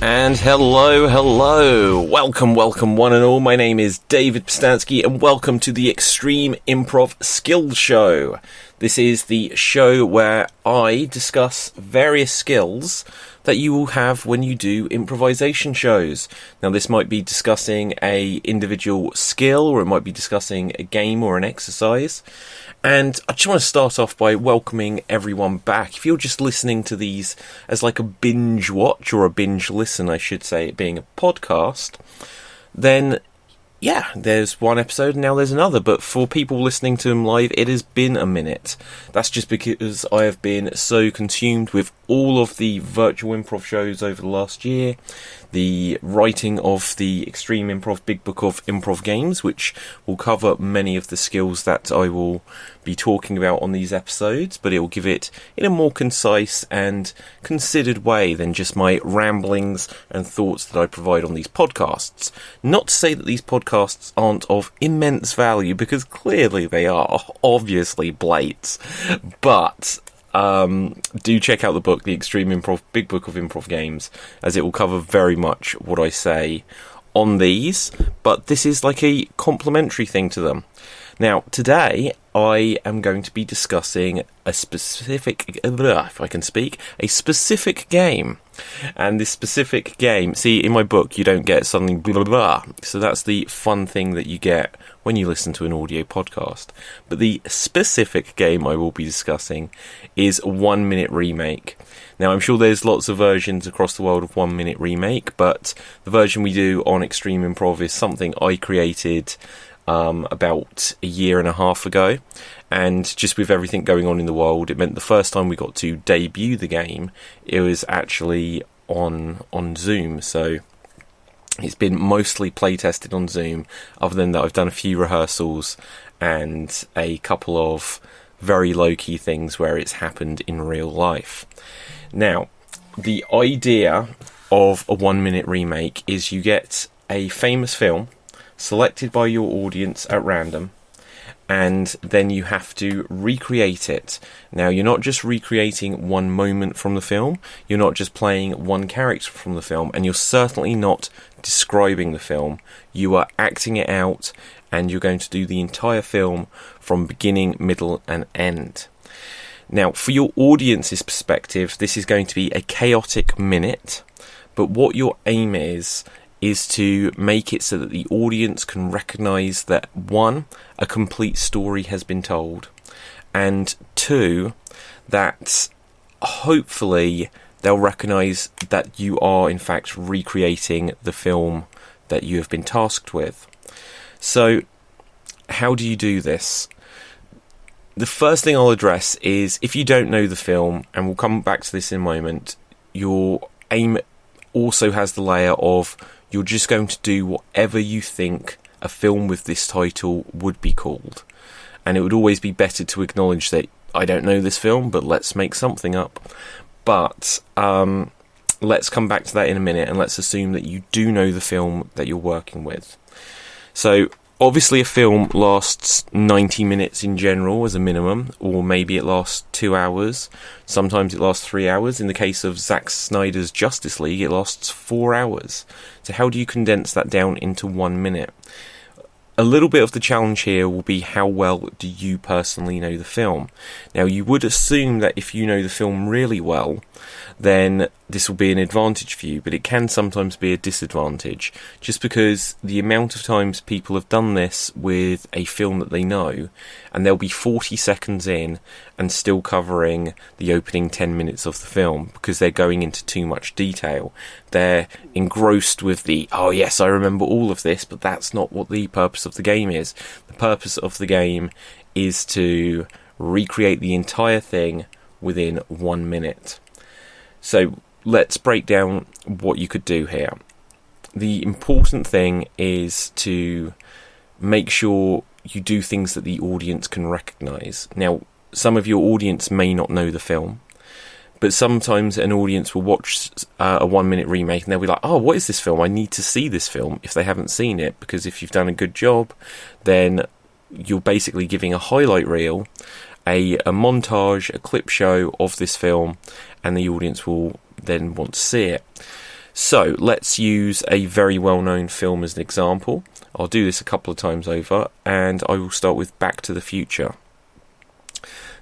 And hello, welcome one and all. My name is David Pistansky and welcome to the Extreme Improv Skills Show. This is the show where I discuss various skills that you will have when you do improvisation shows. Now this might be discussing a individual skill, or it might be discussing a game or an exercise. And I just want to start off by welcoming everyone back. If you're just listening to these as like a binge watch, or a binge listen, I should say, it being a podcast, then yeah, there's one episode and now there's another. But for people listening to them live, it has been a minute. That's just because I have been so consumed with all of the virtual improv shows over the last year, the writing of the Extreme Improv Big Book of Improv Games, which will cover many of the skills that I will be talking about on these episodes, but it will give it in a more concise and considered way than just my ramblings and thoughts that I provide on these podcasts. Not to say that these podcasts aren't of immense value, because clearly they are, obviously blates, but do check out the book, the Extreme Improv Big Book of Improv Games, as it will cover very much what I say on these, but this is like a complementary thing to them. Now, today I am going to be discussing a specific, if I can speak, a specific game. And this specific game, see, in my book you don't get something blah blah blah, so that's the fun thing that you get when you listen to an audio podcast. But the specific game I will be discussing is 1 Minute Remake. Now, I'm sure there's lots of versions across the world of 1 Minute Remake, but the version we do on Extreme Improv is something I created about a year and a half ago, and just with everything going on in the world, it meant the first time we got to debut the game, it was actually on Zoom. So it's been mostly play tested on Zoom. Other than that, I've done a few rehearsals and a couple of very low-key things where it's happened in real life. Now, the idea of a 1 Minute Remake is you get a famous film selected by your audience at random, and then you have to recreate it. Now, you're not just recreating one moment from the film, you're not just playing one character from the film, and you're certainly not describing the film. You are acting it out, and you're going to do the entire film from beginning, middle, and end. Now, for your audience's perspective, this is going to be a chaotic minute, but what your aim is to make it so that the audience can recognise that, one, a complete story has been told, and two, that hopefully they'll recognise that you are in fact recreating the film that you have been tasked with. So, how do you do this? The first thing I'll address is, if you don't know the film, and we'll come back to this in a moment, your aim also has the layer of you're just going to do whatever you think a film with this title would be called. And it would always be better to acknowledge that I don't know this film, but let's make something up. But let's come back to that in a minute, and let's assume that you do know the film that you're working with. So, obviously a film lasts 90 minutes in general as a minimum, or maybe it lasts 2 hours. Sometimes it lasts 3 hours. In the case of Zack Snyder's Justice League, it lasts 4 hours. So how do you condense that down into 1 minute? A little bit of the challenge here will be, how well do you personally know the film? Now, you would assume that if you know the film really well, then this will be an advantage for you, but it can sometimes be a disadvantage, just because the amount of times people have done this with a film that they know, and they'll be 40 seconds in and still covering the opening 10 minutes of the film because they're going into too much detail. They're engrossed with the, oh yes, I remember all of this, but that's not what the purpose of the game is. The purpose of the game is to recreate the entire thing within 1 minute. So let's break down what you could do here. The important thing is to make sure you do things that the audience can recognise. Now, some of your audience may not know the film, but sometimes an audience will watch a 1 minute remake and they'll be like, oh, what is this film? I need to see this film, if they haven't seen it, because if you've done a good job, then you're basically giving a highlight reel, a montage, a clip show of this film, and the audience will then want to see it. So let's use a very well-known film as an example. I'll do this a couple of times over, and I will start with Back to the Future.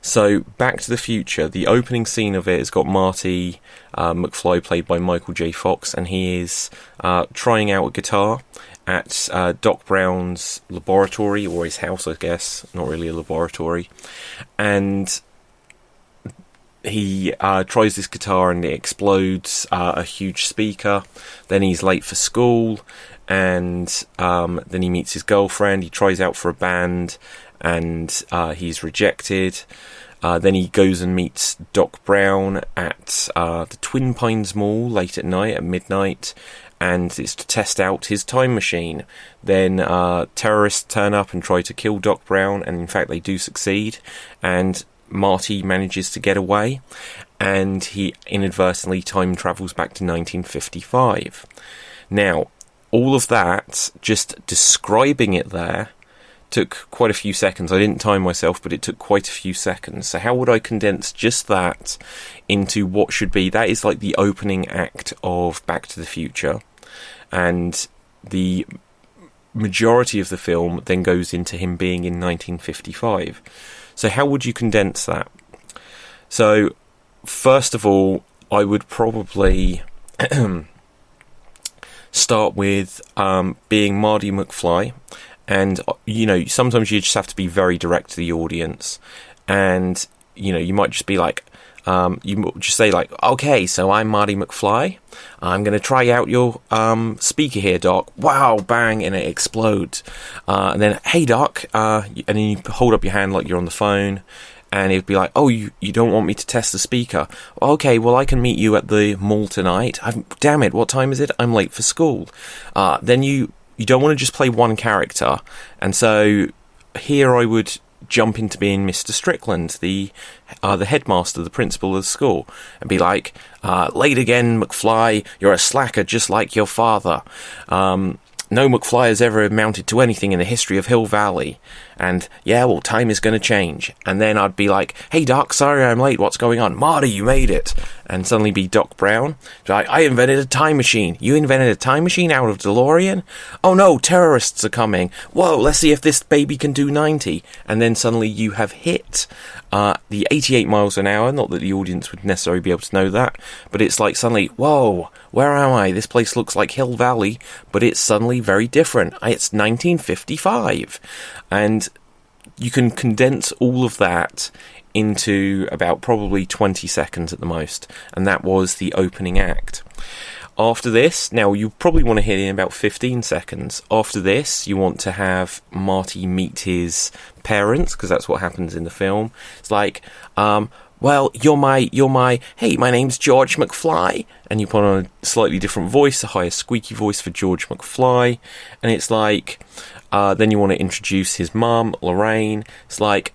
So, Back to the Future, the opening scene of it has got Marty McFly, played by Michael J. Fox, and he is trying out a guitar at Doc Brown's laboratory, or his house, I guess, not really a laboratory. And he tries this guitar and it explodes a huge speaker. Then he's late for school, and then he meets his girlfriend. He tries out for a band, and he's rejected. Then he goes and meets Doc Brown at the Twin Pines Mall late at night, at midnight, and it's to test out his time machine. Then terrorists turn up and try to kill Doc Brown, and in fact they do succeed, and Marty manages to get away, and he inadvertently time travels back to 1955. Now, all of that, just describing it there, took quite a few seconds. I didn't time myself, but it took quite a few seconds. So how would I condense just that into what should be? That is like the opening act of Back to the Future, and the majority of the film then goes into him being in 1955. So how would you condense that? So first of all, I would probably start with being Marty McFly. And, you know, sometimes you just have to be very direct to the audience. And, you know, you might just be like, you just say like, okay, so I'm Marty McFly. I'm going to try out your speaker here, Doc. Wow, bang, and it explodes. And then, hey, Doc, and then you hold up your hand like you're on the phone. And it'd be like, oh, you don't want me to test the speaker? Okay, well, I can meet you at the mall tonight. Damn it, what time is it? I'm late for school. Then you don't want to just play one character, and so here I would jump into being Mr. Strickland, the headmaster, the principal of the school, and be like, late again, McFly, you're a slacker just like your father. No McFly has ever amounted to anything in the history of Hill Valley. And, yeah, well, time is going to change. And then I'd be like, hey, Doc, sorry I'm late, what's going on? Marty, you made it. And suddenly be Doc Brown. Like, I invented a time machine. You invented a time machine out of DeLorean? Oh, no, terrorists are coming. Whoa, let's see if this baby can do 90. And then suddenly you have hit the 88 miles an hour. Not that the audience would necessarily be able to know that. But it's like suddenly, whoa, where am I? This place looks like Hill Valley, but it's suddenly very different. It's 1955. And you can condense all of that into about probably 20 seconds at the most. And that was the opening act. After this, now you probably want to hit in about 15 seconds. After this, you want to have Marty meet his parents, because that's what happens in the film. It's like, well, you're my, hey, my name's George McFly. And you put on a slightly different voice, a higher squeaky voice for George McFly. And it's like, then you want to introduce his mum, Lorraine. It's like,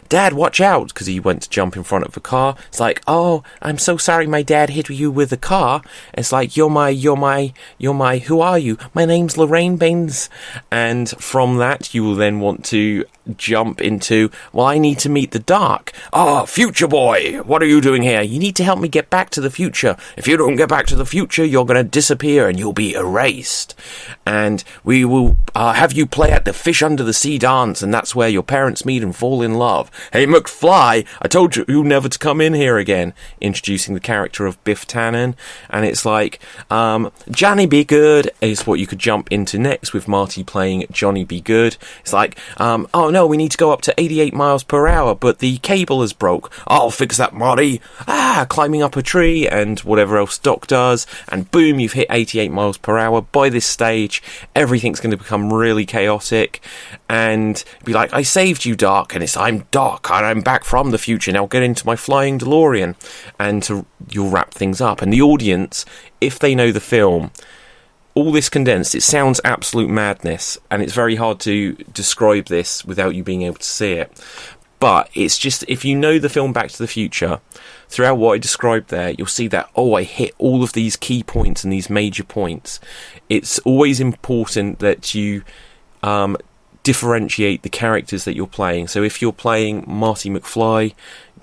Dad, watch out, because he went to jump in front of a car. It's like, oh, I'm so sorry my dad hit you with a car. It's like, you're my, who are you? My name's Lorraine Baines. And from that, you will then want to jump into, well, I need to meet the Doc. Oh, future boy, what are you doing here? You need to help me get back to the future. If you don't get back to the future, you're going to disappear and you'll be erased. And we will have you play at the Fish Under the Sea dance, and that's where your parents meet and fall in love. Hey, McFly, I told you never to come in here again. Introducing the character of Biff Tannen. And it's like, Johnny Be Good is what you could jump into next, with Marty playing Johnny Be Good. It's like, oh no, we need to go up to 88 miles per hour, but the cable is broke. I'll fix that, Marty. Climbing up a tree and whatever else Doc does, and boom, you've hit 88 miles per hour. By this stage, everything's going to become really chaotic, and be like, I saved you, Doc, and it's, I'm Doc, and I'm back from the future, now get into my flying DeLorean, and you'll wrap things up. And the audience, if they know the film, all this condensed, it sounds absolute madness, and it's very hard to describe this without you being able to see it. But it's just, if you know the film Back to the Future, throughout what I described there, you'll see that, I hit all of these key points and these major points. It's always important that you differentiate the characters that you're playing. So if you're playing Marty McFly,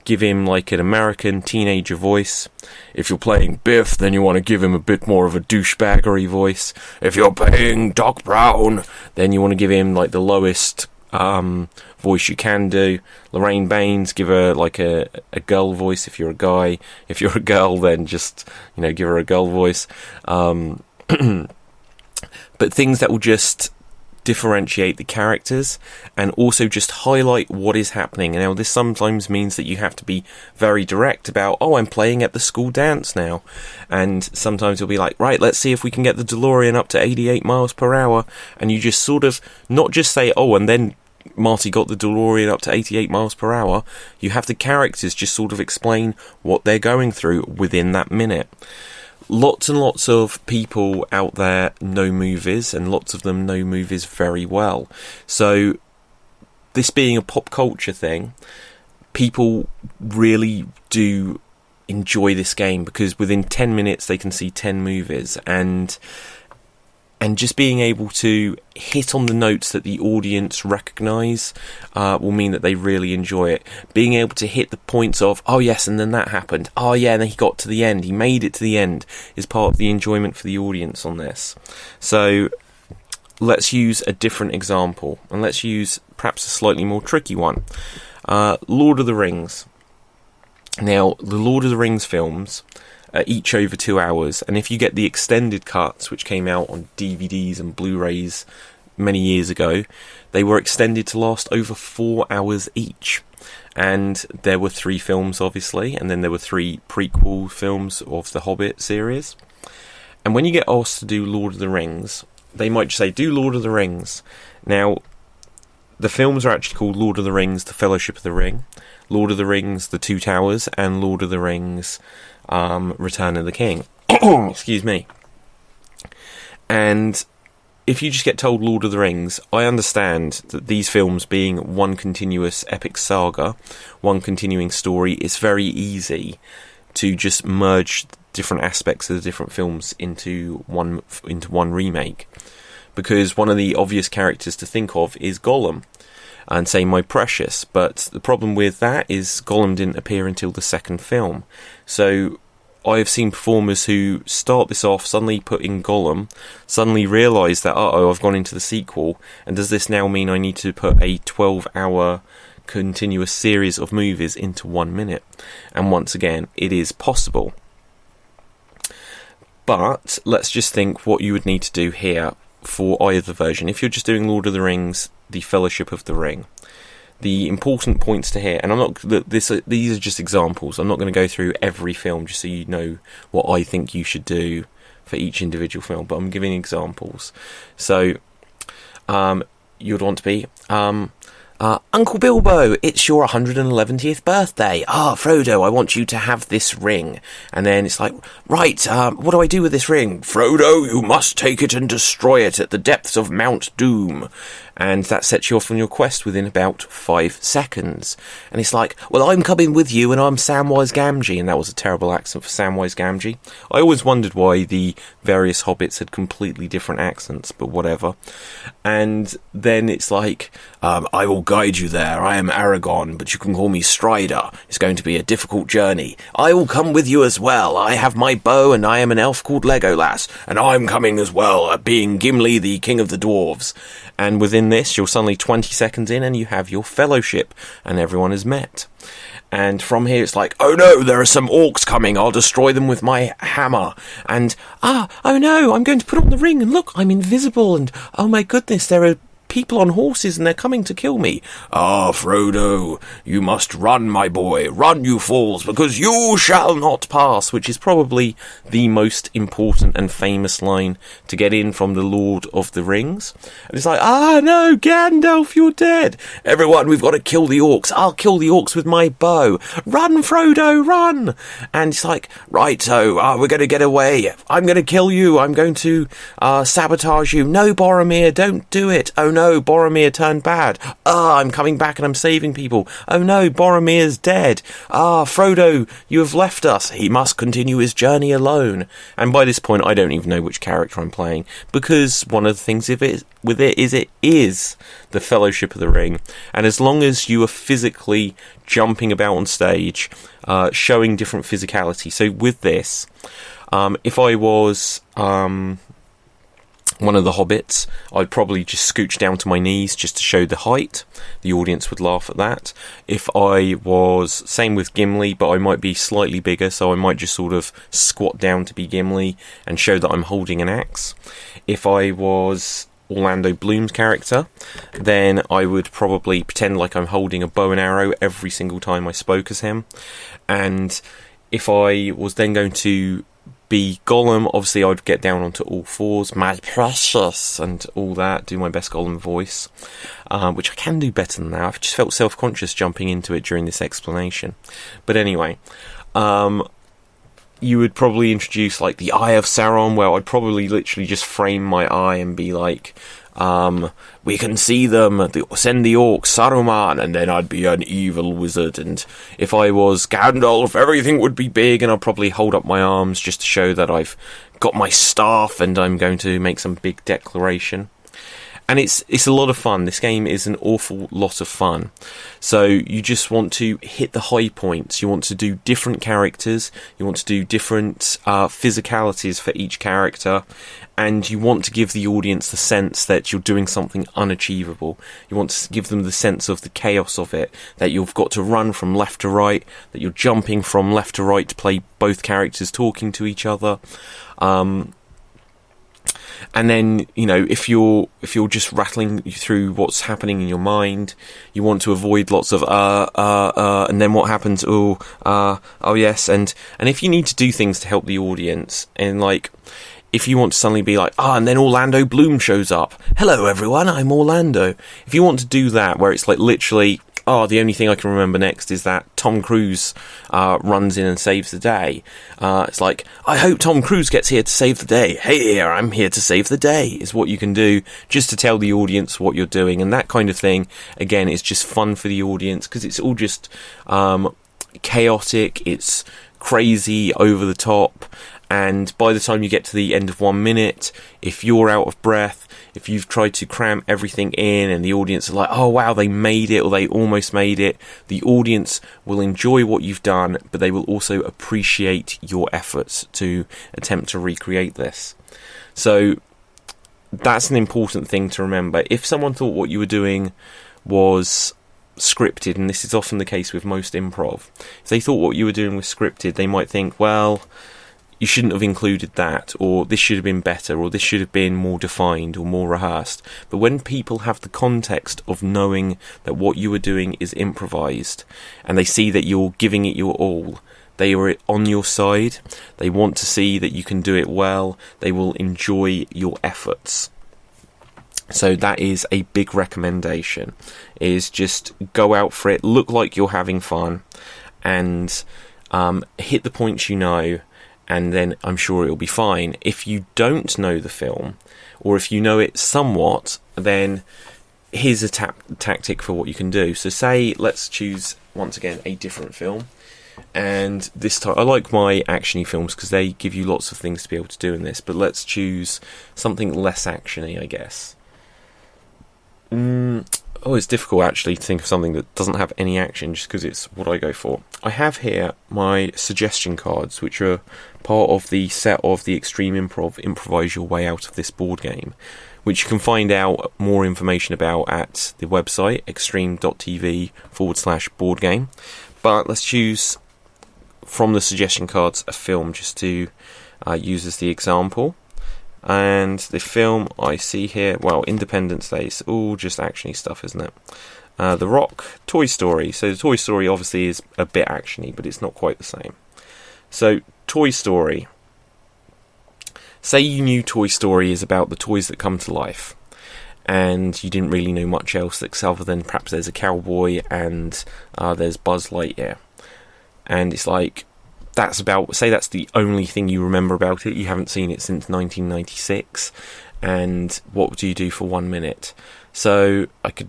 give him like an American teenager voice. If you're playing Biff, then you want to give him a bit more of a douchebaggery voice. If you're playing Doc Brown, then you want to give him like the lowest voice you can do. Lorraine Baines, give her like a girl voice if you're a guy. If you're a girl, then just, give her a girl voice. But things that will just differentiate the characters and also just highlight what is happening. Now, this sometimes means that you have to be very direct about, I'm playing at the school dance now. And sometimes you'll be like, right, let's see if we can get the DeLorean up to 88 miles per hour. And you just sort of not just say, and then Marty got the DeLorean up to 88 miles per hour. You have the characters just sort of explain what they're going through within that minute. Lots and lots of people out there know movies, and lots of them know movies very well. So, this being a pop culture thing, people really do enjoy this game because within 10 minutes they can see 10 movies, and just being able to hit on the notes that the audience recognise will mean that they really enjoy it. Being able to hit the points of, yes, and then that happened. And then he got to the end. He made it to the end is part of the enjoyment for the audience on this. So let's use a different example. And let's use perhaps a slightly more tricky one. Lord of the Rings. Now, the Lord of the Rings films each over 2 hours, and if you get the extended cuts, which came out on DVDs and Blu-rays many years ago, they were extended to last over 4 hours each. And there were 3 films, obviously, and then there were 3 prequel films of the Hobbit series. And when you get asked to do Lord of the Rings, they might just say, do Lord of the Rings. Now, the films are actually called Lord of the Rings, The Fellowship of the Ring, Lord of the Rings, The Two Towers, and Lord of the Rings, Return of the King. Excuse me. And if you just get told Lord of the Rings, I understand that these films being one continuous epic saga, one continuing story, it's very easy to just merge different aspects of the different films into one remake. Because one of the obvious characters to think of is Gollum, and say My Precious, but the problem with that is Gollum didn't appear until the second film. So I have seen performers who start this off, suddenly put in Gollum, suddenly realise that, I've gone into the sequel, and does this now mean I need to put a 12-hour continuous series of movies into 1 minute? And once again, it is possible. But let's just think what you would need to do here for either version. If you're just doing Lord of the Rings, The Fellowship of the Ring, the important points to hear, and these are just examples, I'm not going to go through every film just so you know what I think you should do for each individual film, but I'm giving examples. So you'd want to be Uncle Bilbo, it's your 111th birthday. Frodo, I want you to have this ring. And then it's like, right, what do I do with this ring? Frodo, you must take it and destroy it at the depths of Mount Doom. And that sets you off on your quest within about 5 seconds. And it's like, well, I'm coming with you and I'm Samwise Gamgee. And that was a terrible accent for Samwise Gamgee. I always wondered why the various hobbits had completely different accents, but whatever. And then it's like, I will guide you there. I am Aragorn, but you can call me Strider. It's going to be a difficult journey. I will come with you as well. I have my bow and I am an elf called Legolas. And I'm coming as well, being Gimli, the king of the dwarves. And within this, you're suddenly 20 seconds in and you have your fellowship and everyone is met. And from here it's like, oh no, there are some orcs coming, I'll destroy them with my hammer. And, oh no, I'm going to put on the ring and look, I'm invisible and, oh my goodness, there are people on horses and they're coming to kill me. Frodo, you must run, my boy, run, you fools, because you shall not pass, which is probably the most important and famous line to get in from the Lord of the Rings. And it's like, no, Gandalf, you're dead. Everyone, we've got to kill the orcs. I'll kill the orcs with my bow. Run, Frodo, run. And it's like, righto, we're going to get away. I'm going to kill you. I'm going to sabotage you. No, Boromir, don't do it. Oh no, no, Boromir turned bad. I'm coming back and I'm saving people. Oh no, Boromir's dead. Frodo, you have left us. He must continue his journey alone. And by this point, I don't even know which character I'm playing, because one of the things with it is the Fellowship of the Ring. And as long as you are physically jumping about on stage, showing different physicality. So with this, if I was one of the hobbits, I'd probably just scooch down to my knees just to show the height. The audience would laugh at that. If I was, same with Gimli, but I might be slightly bigger, so I might just sort of squat down to be Gimli and show that I'm holding an axe. If I was Orlando Bloom's character, then I would probably pretend like I'm holding a bow and arrow every single time I spoke as him. And if I was then going to be Gollum, obviously I'd get down onto all fours, my precious, and all that, do my best Gollum voice, which I can do better than that. I've just felt self-conscious jumping into it during this explanation. But anyway, you would probably introduce like the Eye of Sauron, where I'd probably literally just frame my eye and be like, we can see them, send the orcs, Saruman, and then I'd be an evil wizard. And if I was Gandalf, everything would be big, and I'd probably hold up my arms just to show that I've got my staff and I'm going to make some big declaration. And it's a lot of fun. This game is an awful lot of fun. So you just want to hit the high points. You want to do different characters. You want to do different physicalities for each character. And you want to give the audience the sense that you're doing something unachievable. You want to give them the sense of the chaos of it, that you've got to run from left to right, that you're jumping from left to right to play both characters talking to each other. And then, you know, if you're just rattling through what's happening in your mind, you want to avoid lots of and then what happens? Oh yes, and if you need to do things to help the audience, and like, if you want to suddenly be like, and then Orlando Bloom shows up. Hello everyone, I'm Orlando. If you want to do that, where it's like literally, the only thing I can remember next is that Tom Cruise runs in and saves the day. It's like, I hope Tom Cruise gets here to save the day. Hey, I'm here to save the day, is what you can do just to tell the audience what you're doing. And that kind of thing, again, is just fun for the audience, because it's all just chaotic, it's crazy, over the top. And by the time you get to the end of 1 minute, if you're out of breath, if you've tried to cram everything in and the audience are like, oh wow, they made it, or they almost made it, the audience will enjoy what you've done, but they will also appreciate your efforts to attempt to recreate this. So that's an important thing to remember. If someone thought what you were doing was scripted, and this is often the case with most improv, if they thought what you were doing was scripted, they might think, well, you shouldn't have included that, or this should have been better, or this should have been more defined or more rehearsed. But when people have the context of knowing that what you are doing is improvised, and they see that you're giving it your all, they are on your side, they want to see that you can do it well, they will enjoy your efforts. So that is a big recommendation, is just go out for it, look like you're having fun, and hit the points you know, and then I'm sure it'll be fine. If you don't know the film, or if you know it somewhat, then here's a tactic for what you can do. So say, let's choose, once again, a different film. And this time, I like my actiony films because they give you lots of things to be able to do in this, but let's choose something less actiony, I guess. It's difficult actually to think of something that doesn't have any action, just because it's what I go for. I have here my suggestion cards, which are part of the set of the Extreme Improv, Improvise Your Way Out of This board game, which you can find out more information about at the website, extreme.tv/board game. But let's choose from the suggestion cards a film just to use as the example. And the film I see here, well, Independence Day, it's all just actiony stuff, isn't it? The Rock, Toy Story. So Toy Story obviously is a bit actiony, but it's not quite the same. So Toy Story. Say you knew Toy Story is about the toys that come to life, and you didn't really know much else other than perhaps there's a cowboy and there's Buzz Lightyear. And it's like, that's about, say that's the only thing you remember about it, you haven't seen it since 1996, and what do you do for 1 minute? So I could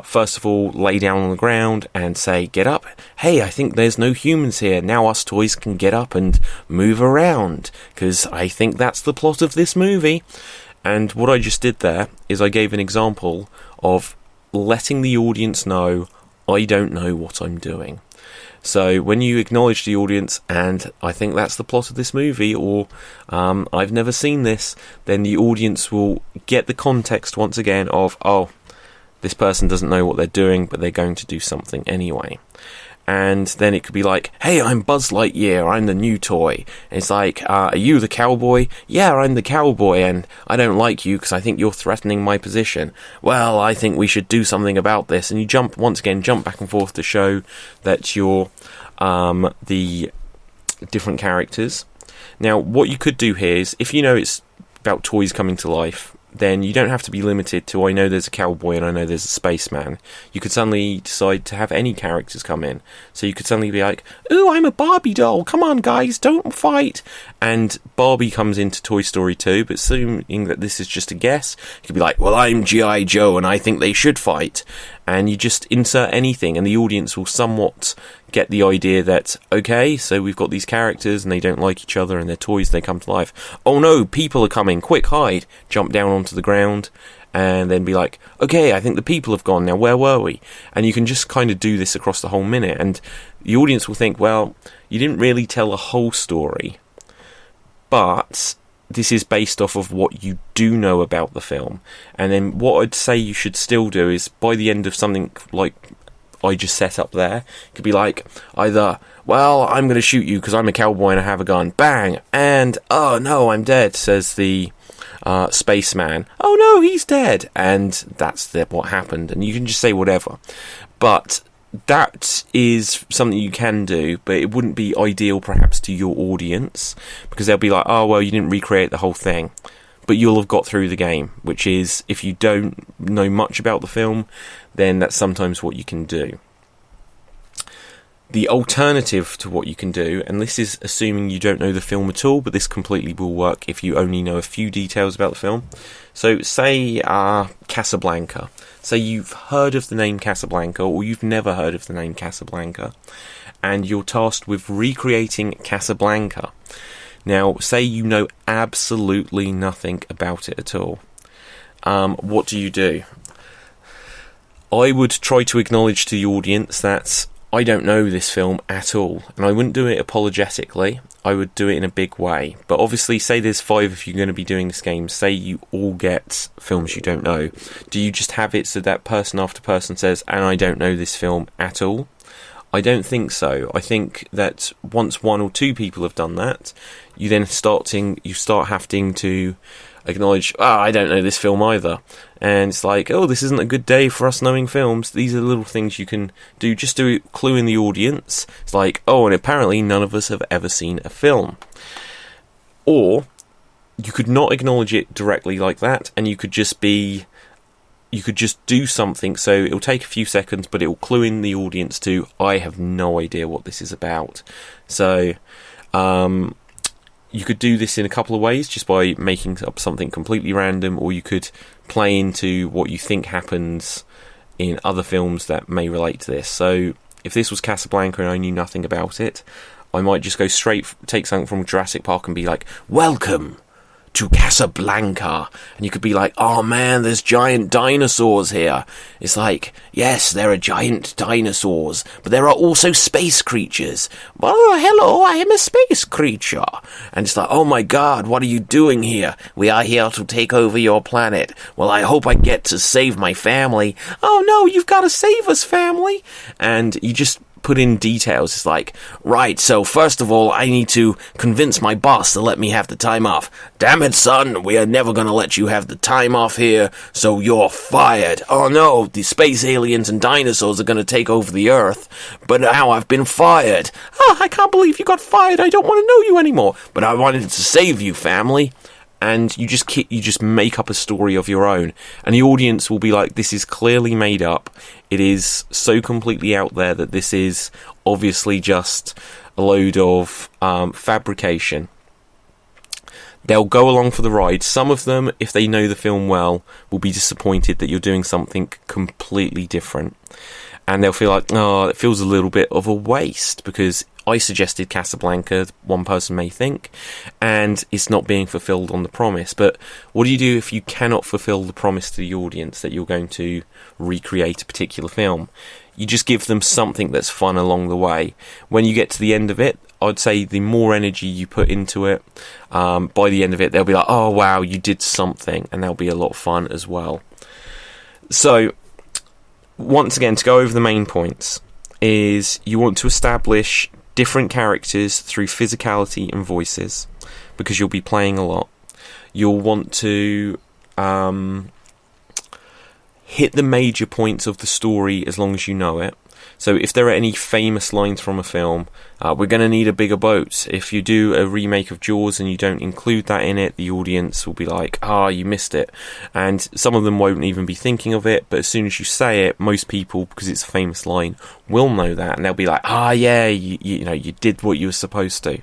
first of all lay down on the ground and say, get up. Hey, I think there's no humans here. Now us toys can get up and move around, because I think that's the plot of this movie. And what I just did there is I gave an example of letting the audience know I don't know what I'm doing. So when you acknowledge the audience, and I think that's the plot of this movie, or I've never seen this, then the audience will get the context once again of, oh, this person doesn't know what they're doing, but they're going to do something anyway. And then it could be like, hey, I'm Buzz Lightyear, I'm the new toy. And it's like, are you the cowboy? Yeah, I'm the cowboy, and I don't like you because I think you're threatening my position. Well, I think we should do something about this. And you jump back and forth to show that you're the different characters. Now, what you could do here is, if you know it's about toys coming to life, then you don't have to be limited to, I know there's a cowboy and I know there's a spaceman. You could suddenly decide to have any characters come in. So you could suddenly be like, ooh, I'm a Barbie doll, come on guys, don't fight. And Barbie comes into Toy Story 2, but assuming that this is just a guess, you could be like, well, I'm G.I. Joe and I think they should fight. And you just insert anything and the audience will somewhat get the idea that, okay, so we've got these characters and they don't like each other and they're toys, they come to life. Oh no, people are coming, quick, hide. Jump down onto the ground and then be like, okay, I think the people have gone now, where were we? And you can just kind of do this across the whole minute, and the audience will think, well, you didn't really tell a whole story, but this is based off of what you do know about the film. And then what I'd say you should still do is, by the end of something like I just set up there, it could be like, either, well, I'm going to shoot you because I'm a cowboy and I have a gun, bang, and, oh no, I'm dead, says the spaceman. Oh no, he's dead, and that's what happened. And you can just say whatever, but that is something you can do, but it wouldn't be ideal perhaps to your audience, because they'll be like, oh well, you didn't recreate the whole thing, but you'll have got through the game, which is, if you don't know much about the film, then that's sometimes what you can do. The alternative to what you can do, and this is assuming you don't know the film at all, but this completely will work if you only know a few details about the film. So say Casablanca. Say you've heard of the name Casablanca, or you've never heard of the name Casablanca, and you're tasked with recreating Casablanca. Now, say you know absolutely nothing about it at all. What do? I would try to acknowledge to the audience that I don't know this film at all, and I wouldn't do it apologetically, I would do it in a big way. But obviously, say there's 5 if you're going to be doing this game, say you all get films you don't know. Do you just have it so that person after person says, and I don't know this film at all? I don't think so. I think that once 1 or 2 people have done that, you then start having to acknowledge, I don't know this film either. And it's like, oh, this isn't a good day for us knowing films. These are little things you can do just to clue in the audience. It's like, oh, and apparently none of us have ever seen a film. Or you could not acknowledge it directly like that, and you could just do something, so it'll take a few seconds, but it'll clue in the audience to, I have no idea what this is about. So you could do this in a couple of ways, just by making up something completely random, or you could play into what you think happens in other films that may relate to this. So if this was Casablanca and I knew nothing about it, I might just go straight, take something from Jurassic Park and be like, welcome to Casablanca. And you could be like, oh man, there's giant dinosaurs here. It's like, yes, there are giant dinosaurs, but there are also space creatures. Well, hello, I am a space creature. And it's like, oh my god, what are you doing here? We are here to take over your planet. Well, I hope I get to save my family. Oh no, you've got to save us, family. And you just put in details. It's like, right, so first of all, I need to convince my boss to let me have the time off. Damn it, son, we are never going to let you have the time off here, so you're fired. Oh no, the space aliens and dinosaurs are going to take over the Earth, but now I've been fired. Oh, I can't believe you got fired. I don't want to know you anymore, but I wanted to save you, family. And you just make up a story of your own, and the audience will be like, this is clearly made up. It is so completely out there that this is obviously just a load of fabrication. They'll go along for the ride. Some of them, if they know the film well, will be disappointed that you're doing something completely different. And they'll feel like, oh, it feels a little bit of a waste, because I suggested Casablanca, one person may think, and it's not being fulfilled on the promise. But what do you do if you cannot fulfill the promise to the audience that you're going to recreate a particular film? You just give them something that's fun along the way. When you get to the end of it, I'd say the more energy you put into it, by the end of it, they'll be like, oh wow, you did something, and that'll be a lot of fun as well. So, once again, to go over the main points, is you want to establish different characters through physicality and voices, because you'll be playing a lot. You'll want to hit the major points of the story as long as you know it. So if there are any famous lines from a film, we're going to need a bigger boat. If you do a remake of Jaws and you don't include that in it, the audience will be like, you missed it. And some of them won't even be thinking of it, but as soon as you say it, most people, because it's a famous line, will know that, and they'll be like, yeah, you know, you did what you were supposed to.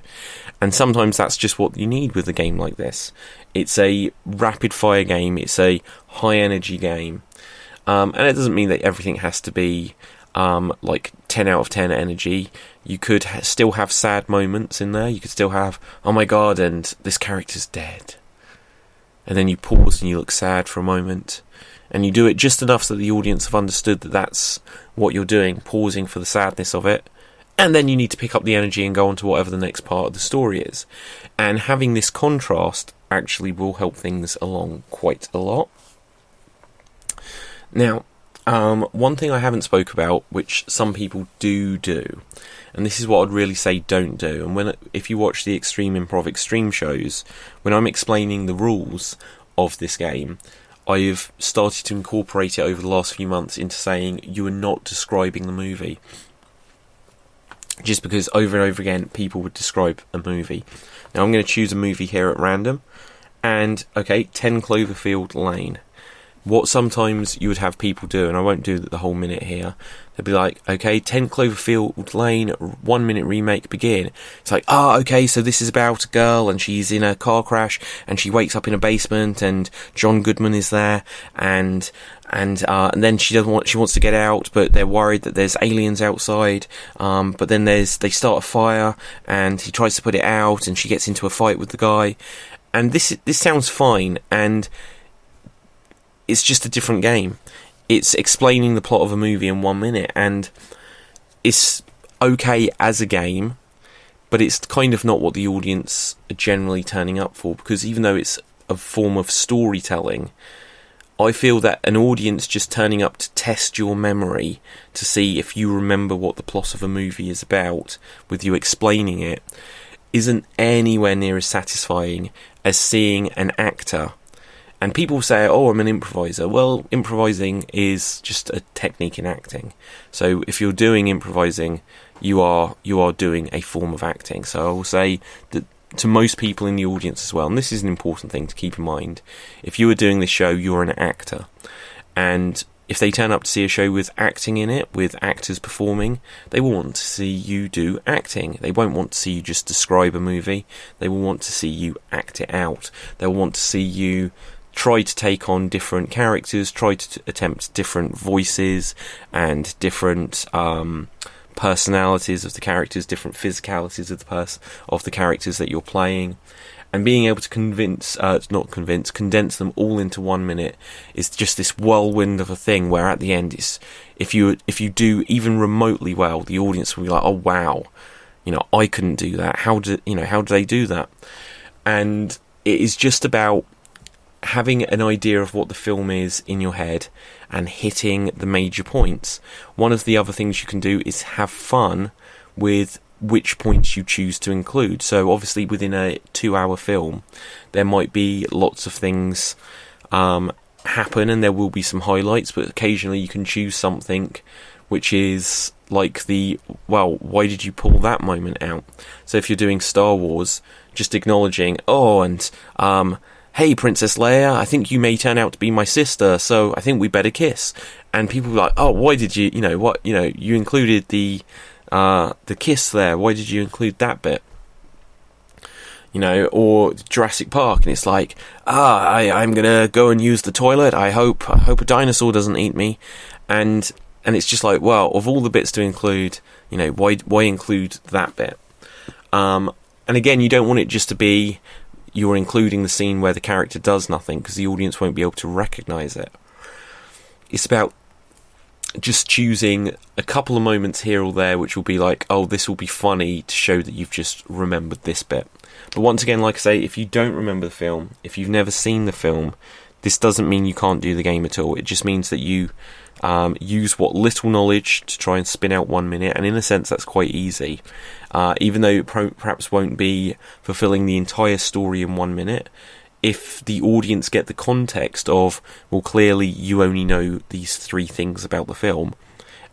And sometimes that's just what you need with a game like this. It's a rapid fire game, it's a high energy game, and it doesn't mean that everything has to be like 10 out of 10 energy. You could still have sad moments in there. You could still have, oh my god, and this character's dead. And then you pause and you look sad for a moment. And you do it just enough so that the audience have understood that that's what you're doing, pausing for the sadness of it. And then you need to pick up the energy and go on to whatever the next part of the story is. And having this contrast actually will help things along quite a lot. Now, one thing I haven't spoke about, which some people do, and this is what I'd really say don't do, and if you watch the Extreme Improv Extreme shows, when I'm explaining the rules of this game, I've started to incorporate it over the last few months into saying you are not describing the movie. Just because over and over again people would describe a movie. Now I'm going to choose a movie here at random, and okay, 10 Cloverfield Lane. What sometimes you would have people do, and I won't do the whole minute here, they'd be like, okay, 10 Cloverfield Lane, 1 minute remake, begin. It's like, okay, so this is about a girl, and she's in a car crash, and she wakes up in a basement, and John Goodman is there, and then she wants to get out, but they're worried that there's aliens outside, but then they start a fire, and he tries to put it out, and she gets into a fight with the guy, and this sounds fine, and it's just a different game. It's explaining the plot of a movie in 1 minute, and it's okay as a game, but it's kind of not what the audience are generally turning up for, because even though it's a form of storytelling, I feel that an audience just turning up to test your memory to see if you remember what the plot of a movie is about, with you explaining it, isn't anywhere near as satisfying as seeing an actor. And people say, I'm an improviser. Well, improvising is just a technique in acting. So if you're doing improvising, you are doing a form of acting. So I will say that to most people in the audience as well, and this is an important thing to keep in mind, if you are doing this show, you're an actor. And if they turn up to see a show with acting in it, with actors performing, they will want to see you do acting. They won't want to see you just describe a movie. They will want to see you act it out. They'll want to see you try to take on different characters, try to attempt different voices and different personalities of the characters, different physicalities of the characters that you're playing, and being able to condense them all into 1 minute is just this whirlwind of a thing. Where at the end, if you do even remotely well, the audience will be like, "Oh wow, I couldn't do that. How do they do that?" And it is just about having an idea of what the film is in your head and hitting the major points. One of the other things you can do is have fun with which points you choose to include. So obviously within a 2-hour film, there might be lots of things happen, and there will be some highlights, but occasionally you can choose something which is like why did you pull that moment out? So if you're doing Star Wars, just acknowledging, hey, Princess Leia, I think you may turn out to be my sister, so I think we better kiss. And people are like, why did you, you included the kiss there, why did you include that bit? or Jurassic Park, and it's like, I'm gonna go and use the toilet. I hope a dinosaur doesn't eat me, and it's just like, well, of all the bits to include, why include that bit? And again, you don't want it just to be you're including the scene where the character does nothing, because the audience won't be able to recognise it. It's about just choosing a couple of moments here or there which will be like, oh, this will be funny to show that you've just remembered this bit. But once again, like I say, if you don't remember the film, if you've never seen the film, this doesn't mean you can't do the game at all. It just means that you use what little knowledge to try and spin out 1 minute, and in a sense that's quite easy. Even though it perhaps won't be fulfilling the entire story in 1 minute, if the audience get the context of, well, clearly you only know these 3 things about the film,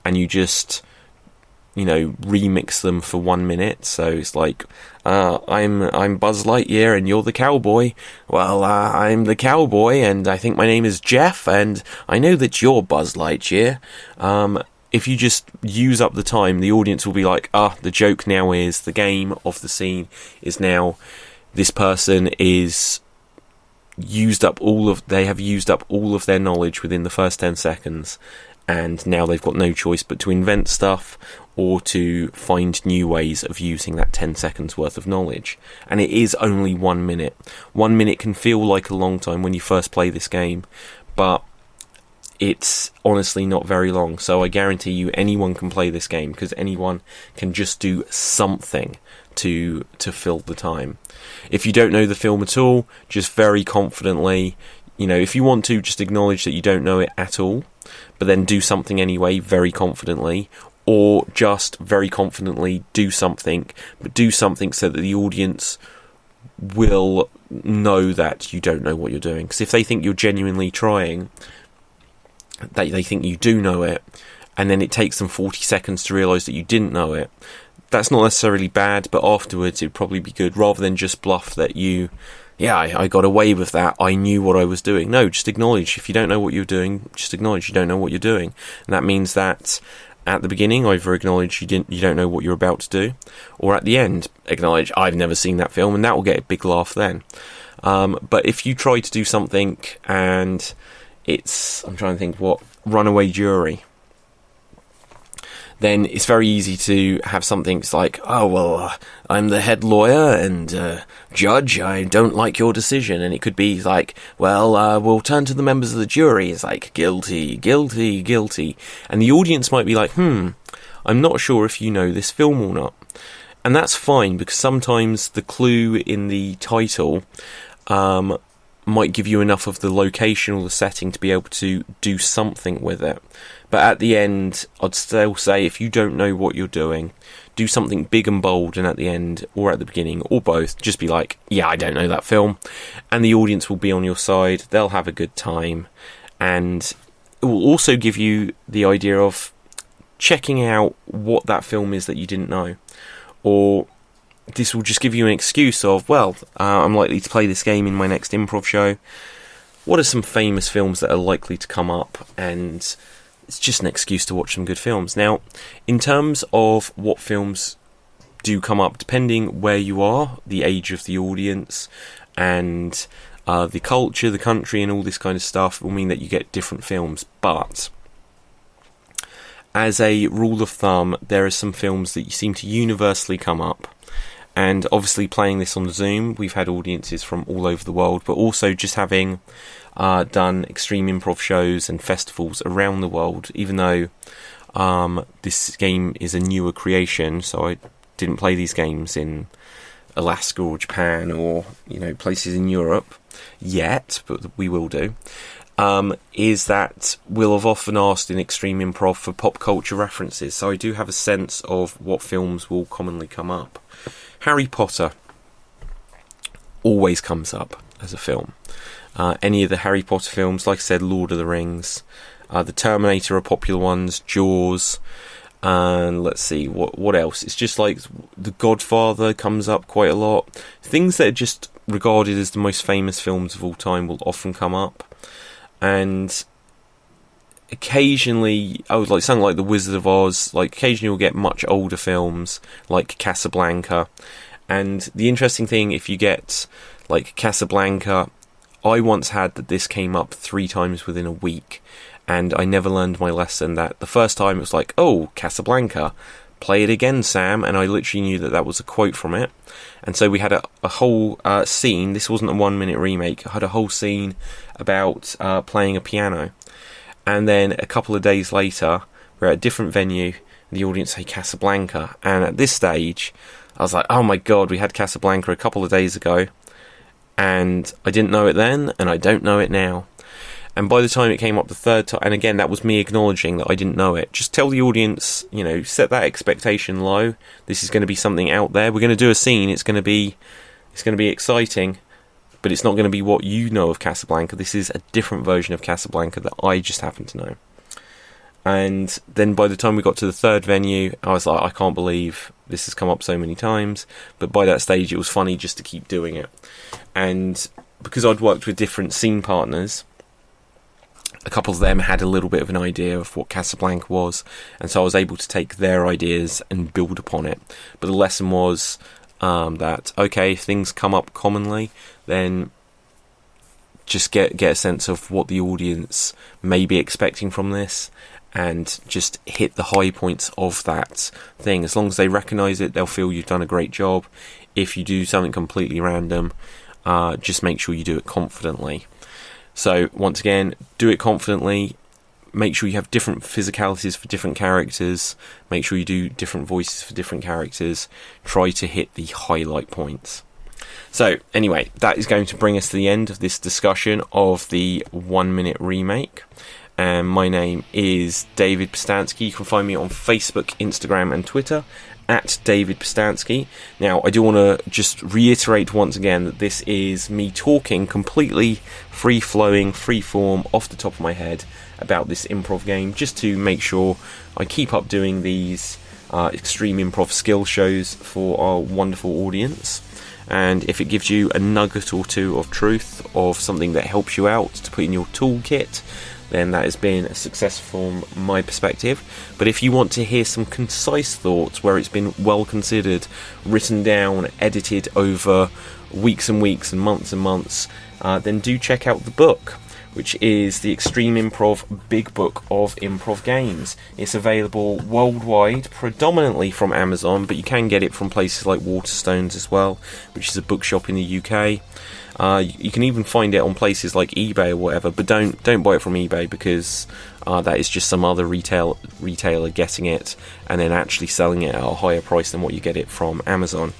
and you just, remix them for 1 minute. So it's like, I'm Buzz Lightyear and you're the cowboy. Well, I'm the cowboy and I think my name is Jeff, and I know that you're Buzz Lightyear. If you just use up the time, the audience will be like, the joke now is, the game of the scene is now, this person is they have used up all of their knowledge within the first 10 seconds, and now they've got no choice but to invent stuff or to find new ways of using that 10 seconds worth of knowledge. And it is only 1 minute. 1 minute can feel like a long time when you first play this game, but it's honestly not very long. So I guarantee you anyone can play this game, because anyone can just do something to fill the time. If you don't know the film at all, just very confidently, if you want to, just acknowledge that you don't know it at all, but then do something anyway, very confidently, or just very confidently do something, but do something so that the audience will know that you don't know what you're doing. Because if they think you're genuinely trying, they think you do know it, and then it takes them 40 seconds to realise that you didn't know it, that's not necessarily bad, but afterwards it'd probably be good, rather than just bluff that I got away with that, I knew what I was doing. No, just acknowledge. If you don't know what you're doing, just acknowledge you don't know what you're doing. And that means that at the beginning, either acknowledge you don't know what you're about to do, or at the end, acknowledge I've never seen that film, and that will get a big laugh then. But if you try to do something and I'm trying to think what, Runaway Jury, then it's very easy to have something like, I'm the head lawyer and judge, I don't like your decision. And it could be like, we'll turn to the members of the jury. It's like, guilty, guilty, guilty. And the audience might be like, I'm not sure if you know this film or not. And that's fine, because sometimes the clue in the title might give you enough of the location or the setting to be able to do something with it. But at the end, I'd still say, if you don't know what you're doing, do something big and bold, and at the end, or at the beginning, or both, just be like, I don't know that film. And the audience will be on your side, they'll have a good time, and it will also give you the idea of checking out what that film is that you didn't know. Or this will just give you an excuse of, I'm likely to play this game in my next improv show. What are some famous films that are likely to come up? And it's just an excuse to watch some good films. Now, in terms of what films do come up, depending where you are, the age of the audience, and the culture, the country, and all this kind of stuff, will mean that you get different films. But as a rule of thumb, there are some films that seem to universally come up. And obviously playing this on Zoom, we've had audiences from all over the world, but also just having done extreme improv shows and festivals around the world, even though this game is a newer creation, so I didn't play these games in Alaska or Japan or places in Europe yet, but we will do, is that we'll have often asked in extreme improv for pop culture references, so I do have a sense of what films will commonly come up. Harry Potter always comes up as a film. Any of the Harry Potter films, like I said, Lord of the Rings, the Terminator are popular ones, Jaws, and let's see, what else? It's just like The Godfather comes up quite a lot. Things that are just regarded as the most famous films of all time will often come up. And occasionally, like something like The Wizard of Oz, like occasionally you'll get much older films like Casablanca, And the interesting thing, if you get like Casablanca, I once had that this came up 3 times within a week, and I never learned my lesson that the first time it was like, oh, Casablanca, play it again, Sam, and I literally knew that was a quote from it. And so we had a whole scene. This wasn't a 1-minute remake. I had a whole scene about playing a piano. And then a couple of days later, we're at a different venue, the audience say Casablanca, and at this stage, I was like, oh my god, we had Casablanca a couple of days ago, and I didn't know it then, and I don't know it now. And by the time it came up the third time, and again, that was me acknowledging that I didn't know it. Just tell the audience, set that expectation low. This is going to be something out there. We're going to do a scene. It's going to be exciting, but it's not going to be what you know of Casablanca. This is a different version of Casablanca that I just happen to know. And then by the time we got to the third venue, I was like, I can't believe this has come up so many times. But by that stage, it was funny just to keep doing it. And because I'd worked with different scene partners, a couple of them had a little bit of an idea of what Casablanca was, and so I was able to take their ideas and build upon it. But the lesson was that, okay, if things come up commonly, then just get a sense of what the audience may be expecting from this, and just hit the high points of that thing. As long as they recognise it, they'll feel you've done a great job. If you do something completely random, just make sure you do it confidently. So, once again, do it confidently. Make sure you have different physicalities for different characters. Make sure you do different voices for different characters. Try to hit the highlight points. So, anyway, that is going to bring us to the end of this discussion of the 1-minute remake. And my name is David Pistansky. You can find me on Facebook, Instagram and Twitter at David Pistansky. Now, I do want to just reiterate once again that this is me talking completely free-flowing, free-form, off the top of my head about this improv game, just to make sure I keep up doing these extreme improv skill shows for our wonderful audience. And if it gives you a nugget or two of truth, of something that helps you out to put in your toolkit, then that has been a success from my perspective. But if you want to hear some concise thoughts where it's been well considered, written down, edited over weeks and weeks and months, then do check out the book, which is the Extreme Improv Big Book of Improv Games. It's available worldwide, predominantly from Amazon, but you can get it from places like Waterstones as well, which is a bookshop in the UK. You can even find it on places like eBay or whatever, but don't buy it from eBay, because that is just some other retailer getting it and then actually selling it at a higher price than what you get it from Amazon.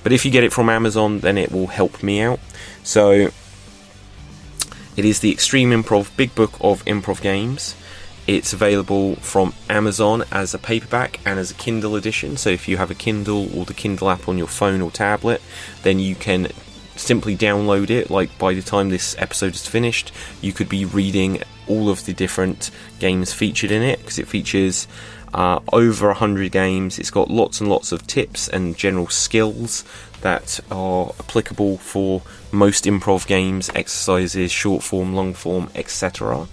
But if you get it from Amazon, then it will help me out. So it is the Extreme Improv Big Book of Improv Games. It's available from Amazon as a paperback and as a Kindle edition. So if you have a Kindle or the Kindle app on your phone or tablet, then you can simply download it. Like, by the time this episode is finished, you could be reading all of the different games featured in it, because it features over 100 games. It's got lots and lots of tips and general skills that are applicable for most improv games, exercises, short form, long form, etc.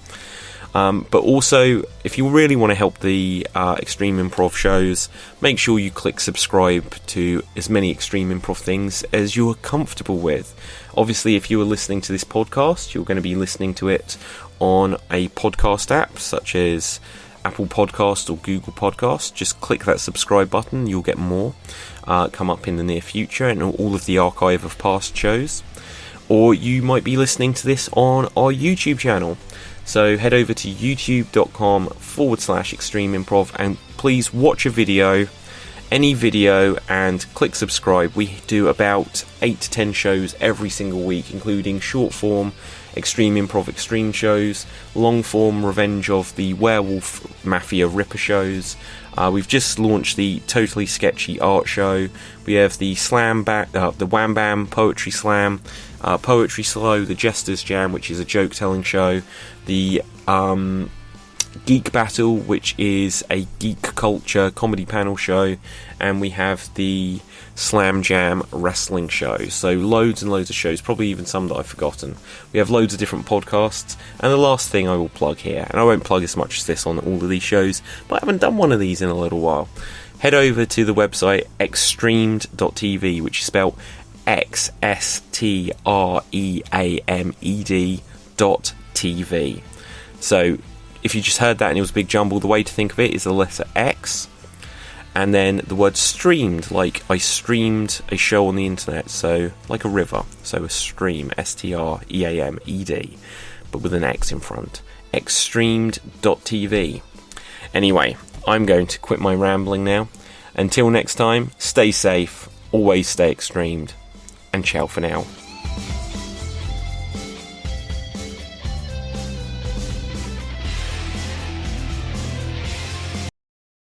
But also, if you really want to help the Extreme Improv shows, make sure you click subscribe to as many Extreme Improv things as you are comfortable with. Obviously, if you are listening to this podcast, you're going to be listening to it on a podcast app, such as Apple Podcast or Google Podcast. Just click that subscribe button, you'll get more come up in the near future, and all of the archive of past shows. Or you might be listening to this on our YouTube channel. So head over to youtube.com/extreme-improv and please watch a video, any video, and click subscribe. We do about 8 to 10 shows every single week, including short form Extreme Improv Extreme shows, long form Revenge of the Werewolf Mafia Ripper shows. We've just launched the Totally Sketchy Art Show. We have the the Wham Bam Poetry Slam, Poetry Slow, the Jester's Jam, which is a joke telling show, the Geek Battle, which is a geek culture comedy panel show, and we have the Slam Jam wrestling show. So loads and loads of shows, probably even some that I've forgotten. We have loads of different podcasts. And the last thing I will plug here, and I won't plug as much as this on all of these shows, but I haven't done one of these in a little while, head over to the website extremed.tv, which is spelled XSTREAMED.TV. So if you just heard that and it was a big jumble, the way to think of it is the letter X and then the word streamed, like I streamed a show on the internet, so like a river, so a stream, STREAMED, but with an X in front, extremed.tv. Anyway, I'm going to quit my rambling now. Until next time, stay safe, always stay extremed, and ciao for now.